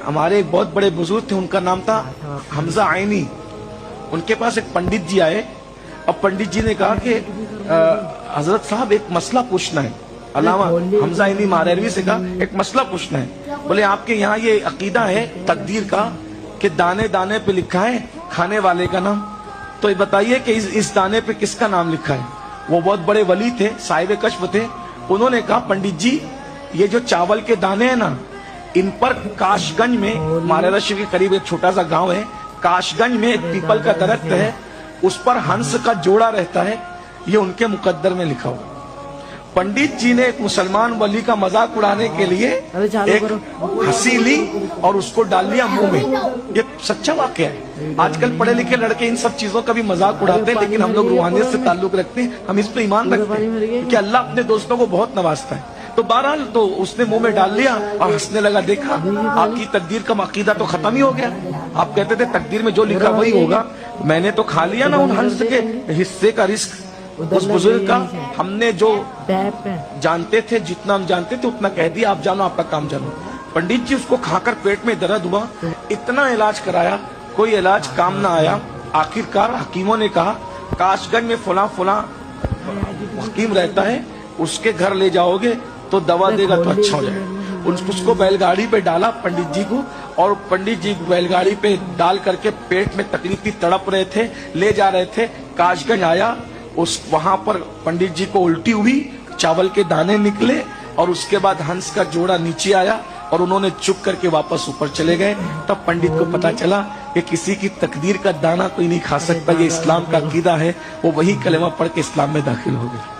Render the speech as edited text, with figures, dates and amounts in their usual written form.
ہمارے ایک بہت بڑے بزرگ تھے، ان کا نام تھا حمزہ عینی. ان کے پاس ایک پنڈت جی آئے اور پنڈت جی نے کہا کہ حضرت صاحب ایک مسئلہ پوچھنا ہے. علامہ حمزہ عینی ماریروی سے کہا ایک مسئلہ پوچھنا ہے. بولے آپ کے یہاں یہ عقیدہ ہے تقدیر کا کہ دانے دانے پہ لکھا ہے کھانے والے کا نام، تو یہ بتائیے کہ اس دانے پہ کس کا نام لکھا ہے؟ وہ بہت بڑے ولی تھے، صاحب کشف تھے. انہوں نے کہا پنڈت جی یہ جو چاول کے دانے ہیں نا، ان پر کاش گنج میں، ماریرا شریف کے قریب ایک چھوٹا سا گاؤں ہے، کاش گنج میں ایک پیپل کا درخت ہے، اس پر ہنس کا جوڑا رہتا ہے، یہ ان کے مقدر میں لکھا ہوا. پنڈت جی نے ایک مسلمان ولی کا مذاق اڑانے کے لیے ایک ہنسی لی اور اس کو ڈال لیا منہ میں. یہ سچا واقعہ ہے. آج کل پڑھے لکھے لڑکے ان سب چیزوں کا بھی مذاق اڑاتے ہیں، لیکن ہم لوگ روحانیت سے تعلق رکھتے ہیں، ہم اس پہ ایمان رکھتے ہیں کہ اللہ اپنے دوستوں کو بہت نوازتا ہے. تو بہرحال تو اس نے منہ میں ڈال لیا اور ہنسنے لگا. دیکھا آپ کی تقدیر کا عقیدہ تو ختم ہی ہو گیا. آپ کہتے تھے تقدیر میں جو لکھا وہی ہوگا، میں نے تو کھا لیا نا ان ہنس کے حصے کا رزق اس بزرگ کا. ہم نے جو جانتے تھے، جتنا ہم جانتے تھے اتنا کہہ دیا، آپ جانو آپ کا کام جانو. پنڈت جی اس کو کھا کر پیٹ میں درد ہوا، اتنا علاج کرایا، کوئی علاج کام نہ آیا. آخرکار حکیموں نے کہا کاش گنج میں فلاں فلاں حکیم رہتا ہے، اس کے گھر لے جاؤ گے تو دوا دے گا تو اچھا ہو جائے. اس کو بیل گاڑی پہ ڈالا پنڈت جی کو، اور پنڈت جی بیل گاڑی پہ ڈال کر کے پیٹ میں تکلیف تھی، تڑپ رہے تھے، لے جا رہے تھے. کاش گنج آیا، وہاں پر پنڈت جی کو الٹی ہوئی، چاول کے دانے نکلے، اور اس کے بعد ہنس کا جوڑا نیچے آیا اور انہوں نے چپ کر کے واپس اوپر چلے گئے. تب پنڈت کو پتا چلا کہ کسی کی تقدیر کا دانہ کوئی نہیں کھا سکتا، یہ اسلام کا عقیدہ ہے. وہ وہی کلمہ پڑھ کے اسلام میں داخل ہو گئے.